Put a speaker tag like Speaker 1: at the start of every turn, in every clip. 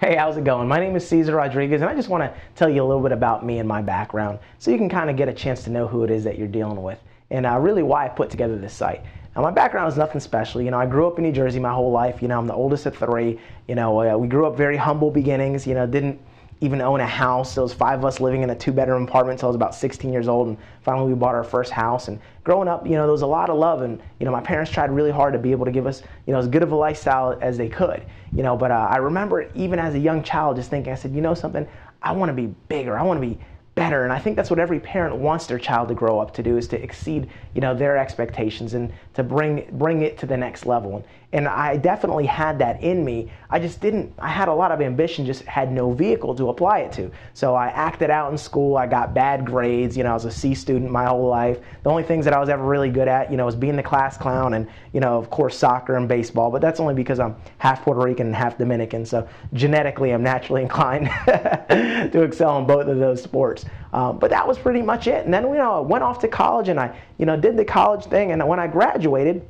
Speaker 1: Hey, how's it going? My name is Cesar Rodriguez, and I just want to tell you a little bit about me and my background so you can kind of get a chance to know who it is that you're dealing with and really why I put together this site. Now, my background is nothing special. I grew up in New Jersey my whole life. I'm the oldest of three. We grew up very humble beginnings, didn't even own a house. There was five of us living in a two-bedroom apartment until I was about 16 years old, and finally we bought our first house. And growing up, there was a lot of love, and my parents tried really hard to be able to give us, as good of a lifestyle as they could. But I remember even as a young child just thinking, I said, something, I want to be bigger, I want to be better. And I think that's what every parent wants their child to grow up to do, is to exceed, their expectations and to bring it to the next level. And I definitely had that in me. I had a lot of ambition, just had no vehicle to apply it to. So I acted out in school. I got bad grades. I was a C student my whole life. The only things that I was ever really good at, was being the class clown and, of course, soccer and baseball. But that's only because I'm half Puerto Rican and half Dominican. So genetically, I'm naturally inclined to excel in both of those sports. But that was pretty much it. And then, I went off to college and I, did the college thing. And when I graduated,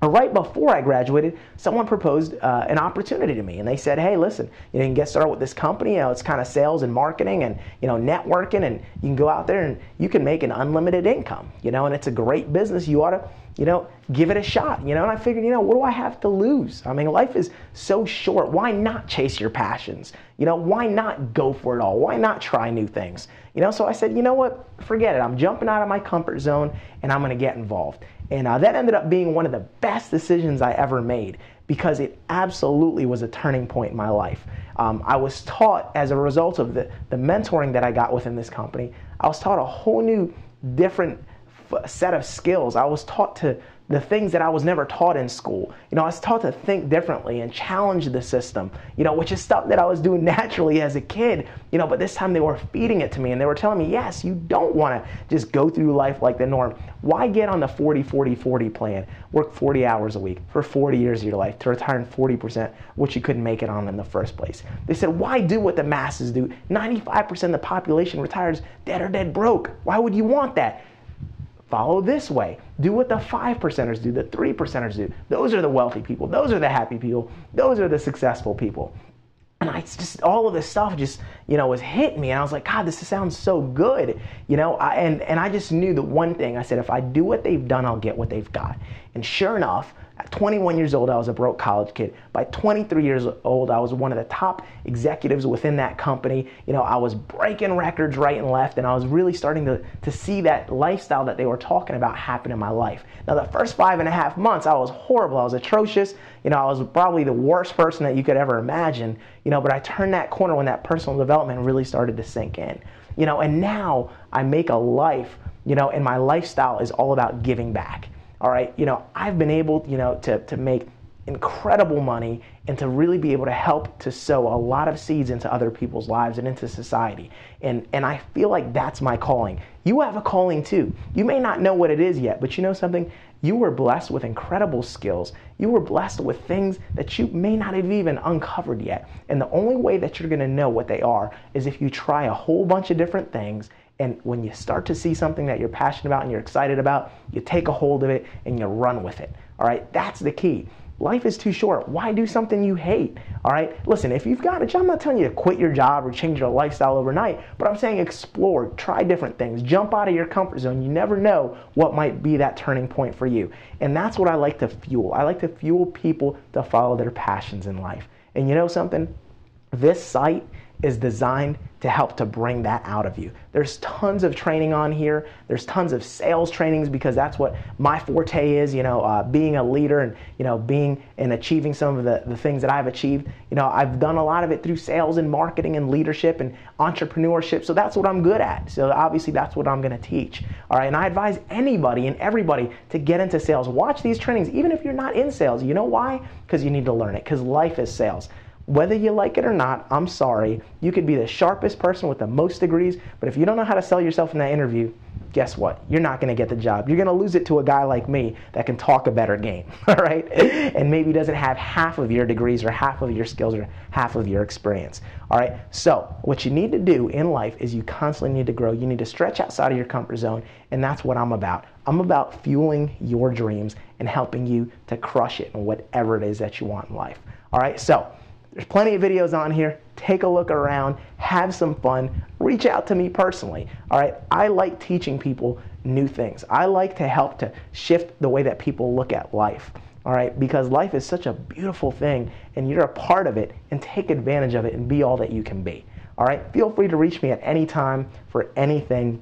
Speaker 1: or right before I graduated, someone proposed an opportunity to me, and they said, "Hey, listen, you can get started with this company. It's kind of sales and marketing and networking, and you can go out there and you can make an unlimited income. And it's a great business. You ought to, give it a shot. And I figured, what do I have to lose? I mean, life is so short. Why not chase your passions? Why not go for it all? Why not try new things? So I said, what? Forget it. I'm jumping out of my comfort zone, and I'm going to get involved." And that ended up being one of the best decisions I ever made, because it absolutely was a turning point in my life. I was taught, as a result of the mentoring that I got within this company, I was taught a whole new, different set of skills. I was taught the things that I was never taught in school. I was taught to think differently and challenge the system, which is stuff that I was doing naturally as a kid, but this time they were feeding it to me, and they were telling me, yes, you don't want to just go through life like the norm. Why get on the 40-40-40 plan? Work 40 hours a week for 40 years of your life to retire in 40%, which you couldn't make it on in the first place. They said, why do what the masses do? 95% of the population retires dead or dead broke. Why would you want that? Follow this way. Do what the 5%ers do, the 3%ers do. Those are the wealthy people. Those are the happy people. Those are the successful people. And all of this stuff just, was hitting me. And I was like, God, this sounds so good. And I just knew the one thing. I said, if I do what they've done, I'll get what they've got. And sure enough, at 21 years old, I was a broke college kid. By 23 years old, I was one of the top executives within that company. I was breaking records right and left, and I was really starting to see that lifestyle that they were talking about happen in my life. Now, the first 5.5 months, I was horrible. I was atrocious. I was probably the worst person that you could ever imagine. But I turned that corner when that personal development really started to sink in. And now I make a life, and my lifestyle is all about giving back. All right, I've been able, to make incredible money and to really be able to help to sow a lot of seeds into other people's lives and into society. And I feel like that's my calling. You have a calling too. You may not know what it is yet, but you know something? You were blessed with incredible skills. You were blessed with things that you may not have even uncovered yet. And the only way that you're gonna know what they are is if you try a whole bunch of different things. And when you start to see something that you're passionate about and you're excited about, you take a hold of it and you run with it. All right, that's the key. Life is too short. Why do something you hate? All right, listen, if you've got a job, I'm not telling you to quit your job or change your lifestyle overnight, but I'm saying explore, try different things, jump out of your comfort zone. You never know what might be that turning point for you. And that's what I like to fuel. I like to fuel people to follow their passions in life. And you know something? This site is designed to help to bring that out of you. There's tons of training on here. There's tons of sales trainings, because that's what my forte is, being a leader and, being and achieving some of the things that I've achieved. I've done a lot of it through sales and marketing and leadership and entrepreneurship. So that's what I'm good at. So obviously that's what I'm going to teach. All right. And I advise anybody and everybody to get into sales. Watch these trainings, even if you're not in sales. You know why? Because you need to learn it, because life is sales. Whether you like it or not, I'm sorry, you could be the sharpest person with the most degrees, but if you don't know how to sell yourself in that interview, guess what? You're not going to get the job. You're going to lose it to a guy like me that can talk a better game, all right? And maybe doesn't have half of your degrees or half of your skills or half of your experience, all right? So what you need to do in life is you constantly need to grow. You need to stretch outside of your comfort zone, and that's what I'm about. I'm about fueling your dreams and helping you to crush it in whatever it is that you want in life, all right? So There's plenty of videos on here. Take a look around, have some fun, reach out to me personally. All right, I like teaching people new things. I like to help to shift the way that people look at life. All right, because life is such a beautiful thing and you're a part of it, and take advantage of it and be all that you can be. All right, feel free to reach me at any time for anything.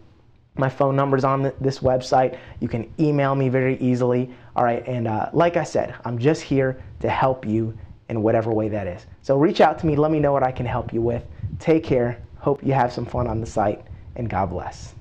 Speaker 1: My phone number's on this website. You can email me very easily. All right, and like I said, I'm just here to help you in whatever way that is. So reach out to me, let me know what I can help you with. Take care, hope you have some fun on the site, and God bless.